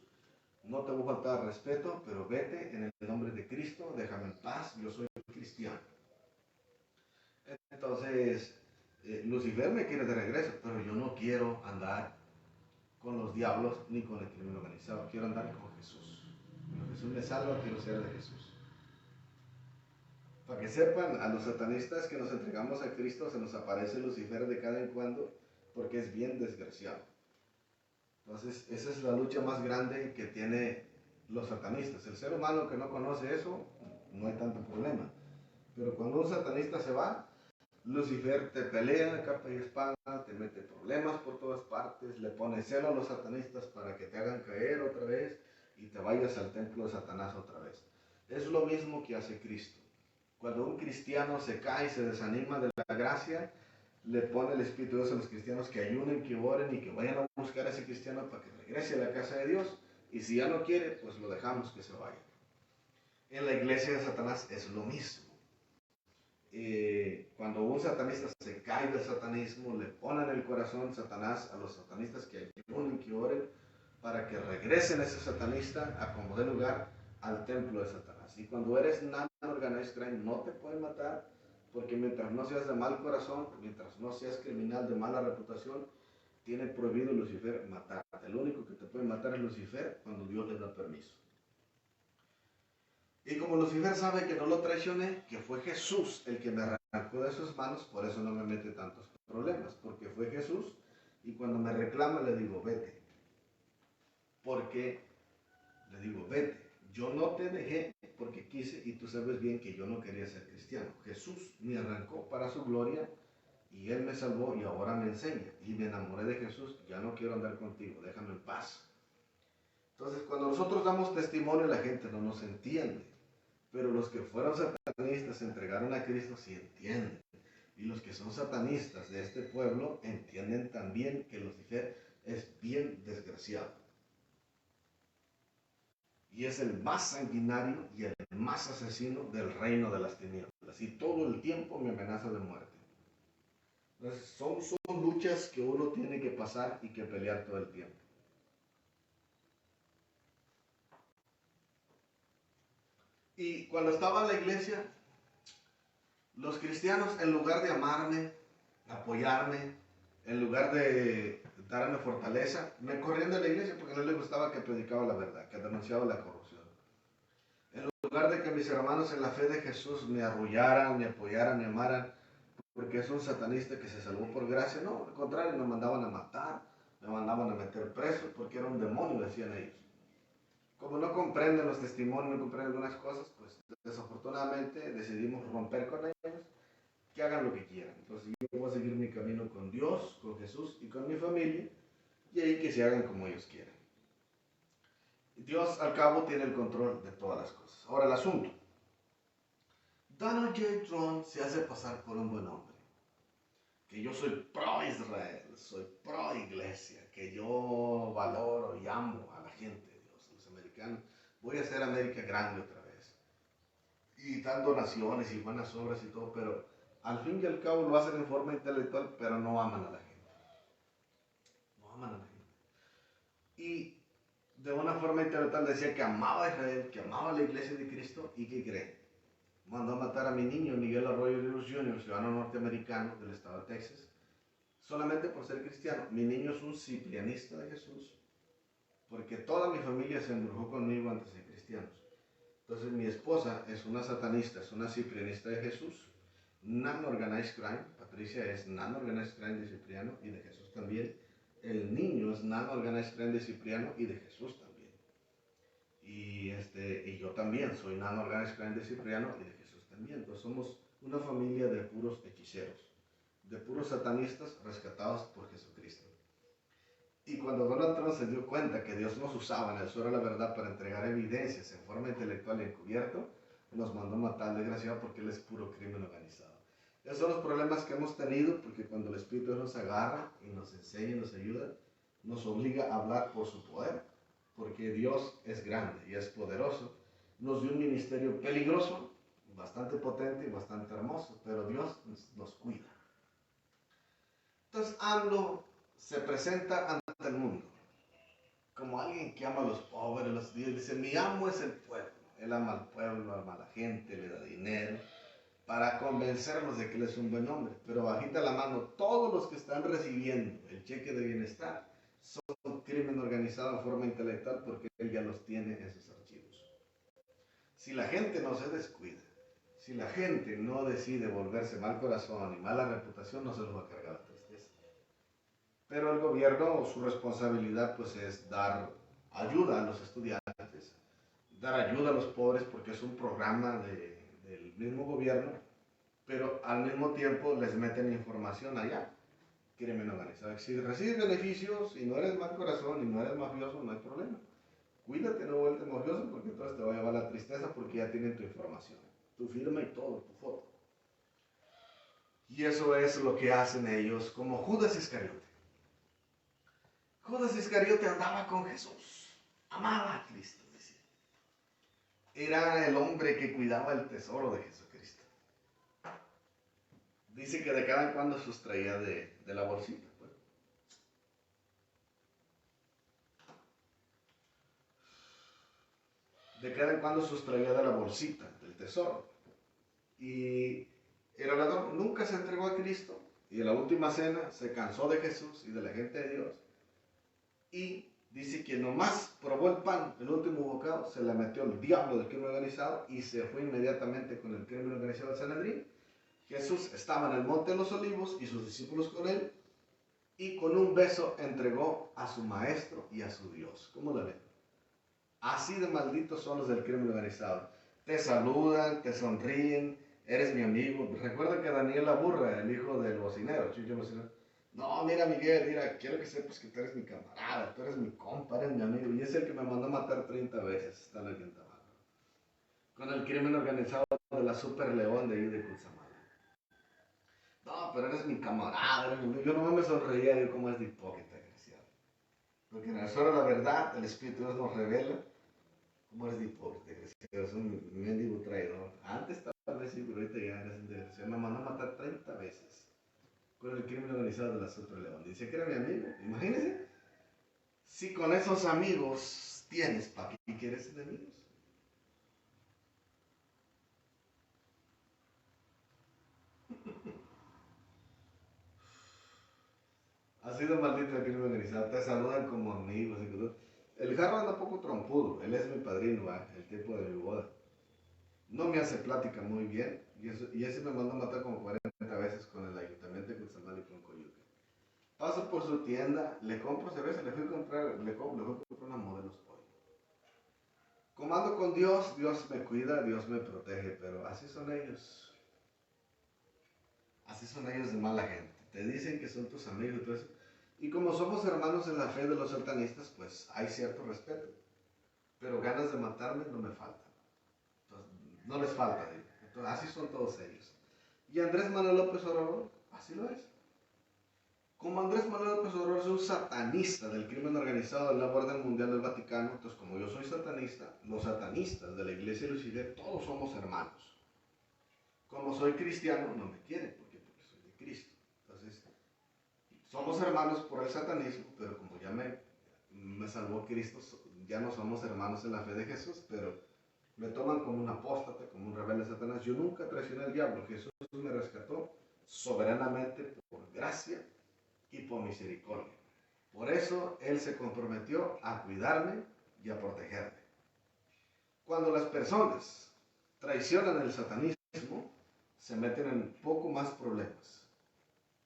no te voy a faltar respeto, pero vete en el nombre de Cristo, déjame en paz, yo soy cristiano. Entonces, Lucifer me quiere de regreso, pero yo no quiero andar con los diablos ni con el crimen organizado, quiero andar con Jesús. Cuando Jesús me salva, quiero ser de Jesús. Para que sepan, a los satanistas que nos entregamos a Cristo se nos aparece Lucifer de cada en cuando porque es bien desgraciado. Entonces, esa es la lucha más grande que tiene los satanistas. El ser humano que no conoce eso, no hay tanto problema. Pero cuando un satanista se va, Lucifer te pelea capa y espada, te mete problemas por todas partes, le pone celo a los satanistas para que te hagan caer otra vez y te vayas al templo de Satanás otra vez. Es lo mismo que hace Cristo. Cuando un cristiano se cae y se desanima de la gracia, le pone el Espíritu de Dios a los cristianos que ayunen, que oren y que vayan a buscar a ese cristiano para que regrese a la casa de Dios. Y si ya no quiere, pues lo dejamos que se vaya. En la iglesia de Satanás es lo mismo. Cuando un satanista se cae del satanismo, le ponen en el corazón Satanás a los satanistas que ayunen, que oren, para que regresen ese satanista a como dé lugar al templo de Satanás. Y cuando eres non-organized crime, no te pueden matar, porque mientras no seas de mal corazón, mientras no seas criminal de mala reputación, tiene prohibido Lucifer matarte. El único que te puede matar es Lucifer cuando Dios le da permiso. Y como Lucifer sabe que no lo traicioné, que fue Jesús el que me arrancó de sus manos, por eso no me mete tantos problemas, porque fue Jesús, y cuando me reclama le digo, vete. Porque le digo, vete. Yo no te dejé porque quise y tú sabes bien que yo no quería ser cristiano. Jesús me arrancó para su gloria y Él me salvó y ahora me enseña. Y me enamoré de Jesús, ya no quiero andar contigo, déjame en paz. Entonces, cuando nosotros damos testimonio, la gente no nos entiende. Pero los que fueron satanistas se entregaron a Cristo, sí entienden. Y los que son satanistas de este pueblo entienden también que Lucifer es bien desgraciado. Y es el más sanguinario y el más asesino del reino de las tinieblas. Y todo el tiempo me amenaza de muerte. Entonces son luchas que uno tiene que pasar y que pelear todo el tiempo. Y cuando estaba en la iglesia, los cristianos, en lugar de amarme, apoyarme, en lugar de darme fortaleza, me corrían de la iglesia porque no les gustaba que predicaba la verdad, que denunciaba la corrupción. En lugar de que mis hermanos en la fe de Jesús me arrullaran, me apoyaran, me amaran, porque es un satanista que se salvó por gracia, no, al contrario, me mandaban a matar, me mandaban a meter preso, porque era un demonio, decían ellos. Como no comprenden los testimonios, no comprenden algunas cosas, pues desafortunadamente decidimos romper con ellos, que hagan lo que quieran. Entonces yo voy a seguir mi camino con Dios, con Jesús y con mi familia, y ahí que se hagan como ellos quieran. Dios al cabo tiene el control de todas las cosas. Ahora el asunto. Donald J. Trump se hace pasar por un buen hombre. Que yo soy pro Israel, soy pro iglesia, que yo valoro y amo a la gente de Dios, a los americanos. Voy a hacer América grande otra vez. Y dando donaciones y buenas obras y todo, pero al fin y al cabo lo hacen en forma intelectual, pero no aman a la gente. No aman a la gente. Y de una forma intelectual decía que amaba a Israel, que amaba a la iglesia de Cristo, y ¿qué cree? Mandó a matar a mi niño Miguel Arroyo Ríos Jr., ciudadano norteamericano del estado de Texas, solamente por ser cristiano. Mi niño es un ciprianista de Jesús, porque toda mi familia se embrujó conmigo antes de ser cristianos. Entonces mi esposa es una satanista, es una ciprianista de Jesús, non-organized crime. Patricia es non-organized crime de Cipriano y de Jesús también. El niño es non-organized crime de Cipriano y de Jesús también. Y yo también soy non-organized crime de Cipriano y de Jesús también. Entonces somos una familia de puros hechiceros, de puros satanistas rescatados por Jesucristo. Y cuando Donald Trump se dio cuenta que Dios nos usaba en el suelo de la verdad para entregar evidencias en forma intelectual y encubierto, nos mandó matar al desgraciado porque él es puro crimen organizado. Esos son los problemas que hemos tenido, porque cuando el Espíritu nos agarra y nos enseña y nos ayuda, nos obliga a hablar por su poder, porque Dios es grande y es poderoso. Nos dio un ministerio peligroso, bastante potente y bastante hermoso, pero Dios nos cuida. Entonces AMLO se presenta ante el mundo como alguien que ama a los pobres, los días. Dice, mi amo es el pueblo. Él ama al pueblo, ama a la gente, le da dinero para convencerlos de que él es un buen hombre. Pero bajita la mano, todos los que están recibiendo el cheque de bienestar son crimen organizado en forma intelectual porque él ya los tiene en sus archivos. Si la gente no se descuida, si la gente no decide volverse mal corazón y mala reputación, no se los va a cargar la tristeza. Pero el gobierno, su responsabilidad pues es dar ayuda a los estudiantes, dar ayuda a los pobres porque es un programa del mismo gobierno, pero al mismo tiempo les meten información allá, crimen organizado. Si recibes beneficios y no eres mal corazón y no eres mafioso, no hay problema. Cuídate, no vuelves mafioso porque entonces te va a llevar la tristeza porque ya tienen tu información, tu firma y todo, tu foto. Y eso es lo que hacen ellos como Judas Iscariote. Judas Iscariote andaba con Jesús, amaba a Cristo, decía. Era el hombre que cuidaba el tesoro de Jesucristo. Dice que de cada en cuando sustraía de la bolsita. Pues. De cada en cuando sustraía de la bolsita, del tesoro. Y el orador nunca se entregó a Cristo. Y en la última cena se cansó de Jesús y de la gente de Dios. Y dice que nomás probó el pan, el último bocado, se le metió el diablo del crimen organizado y se fue inmediatamente con el crimen organizado del Sanedrín. Jesús estaba en el Monte de los Olivos y sus discípulos con él, y con un beso entregó a su maestro y a su Dios. ¿Cómo lo ven? Así de malditos son los del crimen organizado. Te saludan, te sonríen, eres mi amigo. Recuerda que Daniel Aburra, el hijo del bocinero, Chucho Bocinero, no, mira Miguel, mira, quiero que sepas que tú eres mi camarada, tú eres mi compa, eres mi amigo. Y es el que me mandó a matar 30 veces, está en el Quintamala. Con el crimen organizado de la Super León de ahí de Cutzamala. No, pero eres mi camarada, eres mi amigo. Yo no me sonreía, yo como es de hipócrita, desgraciado. Porque en el suelo la verdad, el Espíritu Dios nos revela cómo eres de hipócrita, desgraciado. Es un mendigo traidor. Antes tal vez sí, pero ahorita ya eres un desgraciado. Me mandó a matar 30 veces. Con el crimen organizado de la Super León. Dice que era mi amigo. Imagínense, si con esos amigos tienes, ¿para qué quieres enemigos? Ha sido maldito el crimen organizado. Te saludan como amigos. Y cosas. El jarro anda un poco trompudo. Él es mi padrino, ¿va? El tipo de mi boda. No me hace plática muy bien. Y ese me mandó a matar como 40 veces con el ayuntamiento de Cutzamala y con Coyuca. Paso por su tienda, le compro cerveza, le fui a comprar, le fui a comprar una modelos pollo. Comando con Dios, Dios me cuida, Dios me protege, pero así son ellos. Así son ellos de mala gente. Te dicen que son tus amigos y todo eso. Y como somos hermanos en la fe de los satanistas, pues hay cierto respeto. Pero ganas de matarme no me faltan. Entonces, no les falta, digo. Entonces, así son todos ellos. Y Andrés Manuel López Obrador, así lo es. Como Andrés Manuel López Obrador es un satanista del crimen organizado de la Orden Mundial del Vaticano, entonces como yo soy satanista, los satanistas de la Iglesia de Lucifer, todos somos hermanos. Como soy cristiano, no me quieren, porque soy de Cristo. Entonces, somos hermanos por el satanismo, pero como ya me salvó Cristo, ya no somos hermanos en la fe de Jesús, pero me toman como un apóstata, como un rebelde de Satanás. Yo nunca traicioné al diablo, Jesús me rescató soberanamente por gracia y por misericordia. Por eso Él se comprometió a cuidarme y a protegerme. Cuando las personas traicionan el satanismo, se meten en poco más problemas.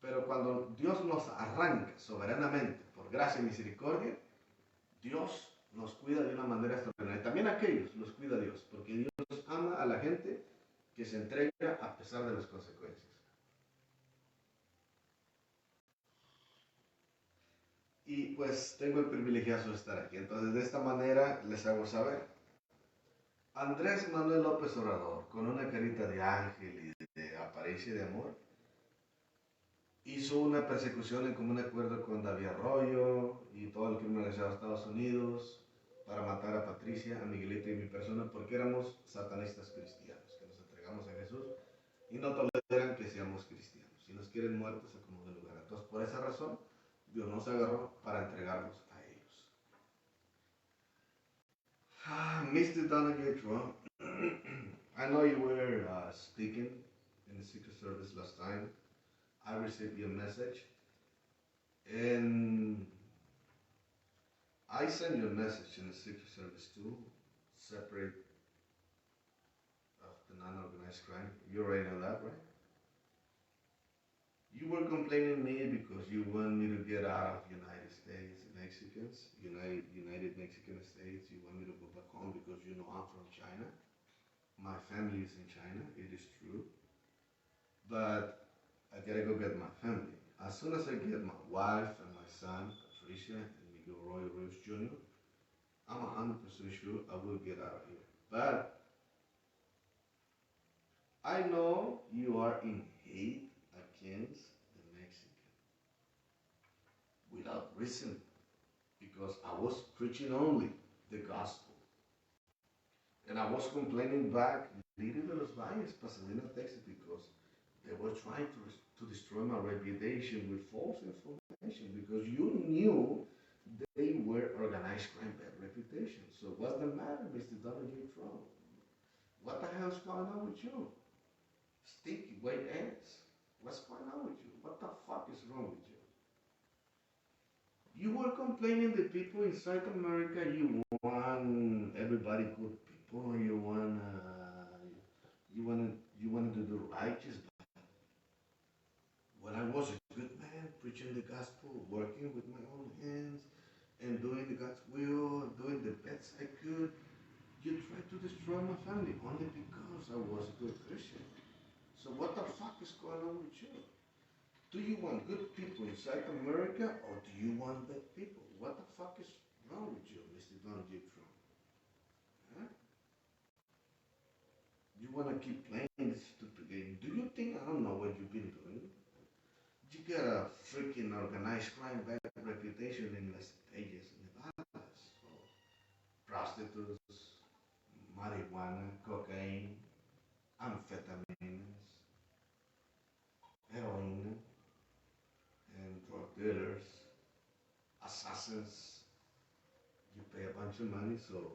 Pero cuando Dios nos arranca soberanamente por gracia y misericordia, Dios nos cuida de una manera extraordinaria. También a aquellos los cuida Dios, porque Dios ama a la gente que se entrega a pesar de las consecuencias. Y pues tengo el privilegio de estar aquí. Entonces de esta manera les hago saber. Andrés Manuel López Obrador, con una carita de ángel y de apariencia de amor, hizo una persecución en común acuerdo con David Arroyo y todo el crimen organizado de Estados Unidos para matar a Patricia, a Miguelito y mi persona porque éramos satanistas cristianos, que nos entregamos a Jesús y no toleran que seamos cristianos. Si nos quieren muertos, se acomoda el lugar. Entonces, por esa razón, Dios nos agarró para entregarlos a ellos. Mr. Donald Trump, I know you were speaking in the Secret Service last time. I received your message, and I sent you a message in the Secret Service too, separate of the non-organized crime. You already know that, right? You were complaining me because you want me to get out of United States, Mexicans, United Mexican States. You want me to go back home because you know I'm from China. My family is in China, it is true. But I gotta go get my family. As soon as I get my wife and my son, Patricia and Miguel Roy Rose Jr., I'm 100% sure I will get out of here. But I know you are in hate against the Mexican without reason, because I was preaching only the gospel. And I was complaining back, Little de los Valles, Pasadena, Texas, because they were trying to destroy my reputation with false information, because you knew they were organized crime bad reputation. So what's the matter, Mr. W. Trump? What the hell's going on with you? Stinky white ass. What's going on with you? What the fuck is wrong with you? You were complaining the people in South America, you want everybody good people, you wanted to do righteous. When I was a good man, preaching the gospel, working with my own hands, and doing the God's will, doing the best I could, you tried to destroy my family only because I was a good Christian. So what the fuck is going on with you? Do you want good people in South America or do you want bad people? What the fuck is wrong with you, Mr. Donald J. Trump? Huh? You want to keep playing this stupid game? Do you think I don't know what you've been doing? You got a freaking organized crime bad reputation in Las Vegas, Nevada. So prostitutes, marijuana, cocaine, amphetamines, heroin, and drug dealers, assassins. You pay a bunch of money, so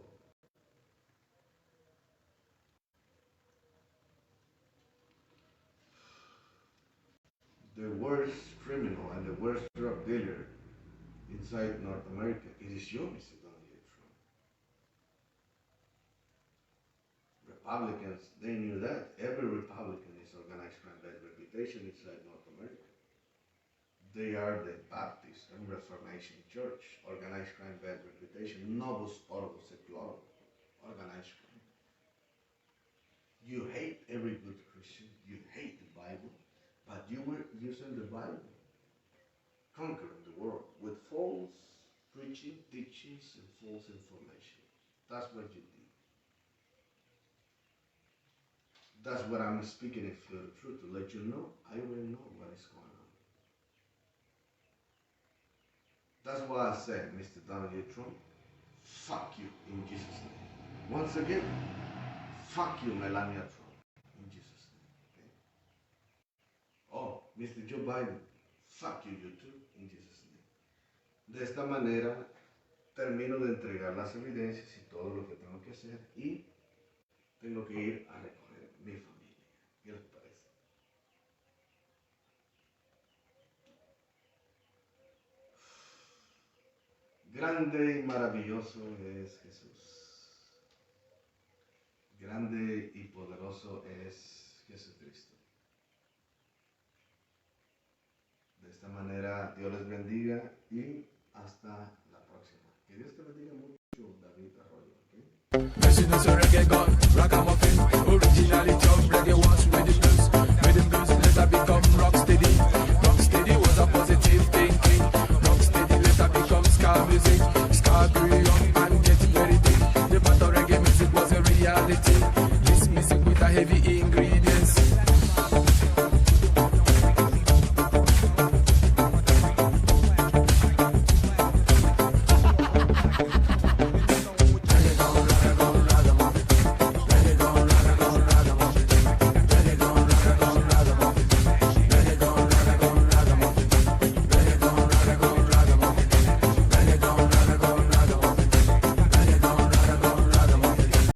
the worst criminal and the worst drug dealer inside North America, it is you, Mr. Donald J. Trump. Republicans, they knew that. Every Republican is organized crime bad reputation inside North America. They are the Baptist and Reformation Church, organized crime bad reputation, Novus Ordo Secularum, organized crime. You hate every good Christian, you hate the Bible, but you were using the Bible, conquering the world with false preaching, teachings, and false information. That's what you did. That's what I'm speaking if you're the truth, to let you know, I already know what is going on. That's why I said, Mr. Donald J. Trump, fuck you in Jesus' name. Once again, fuck you, Melania Trump, in Jesus' name. Okay? Oh, Mr. Joe Biden, fuck you, you too, in Jesus' name. De esta manera, termino de entregar las evidencias y todo lo que tengo que hacer y tengo que ir a recoger mi familia. ¿Qué les parece? Grande y maravilloso es Jesús. Grande y poderoso es Jesucristo. De esta manera, Dios les bendiga y hasta la próxima. Que Dios te bendiga mucho, David Arroyo. President's a reggae god, ragamuffin, originality of reggae was rhythm blues, later become rocksteady. Rocksteady was a positive thinking. Rocksteady later become ska music, ska grew young.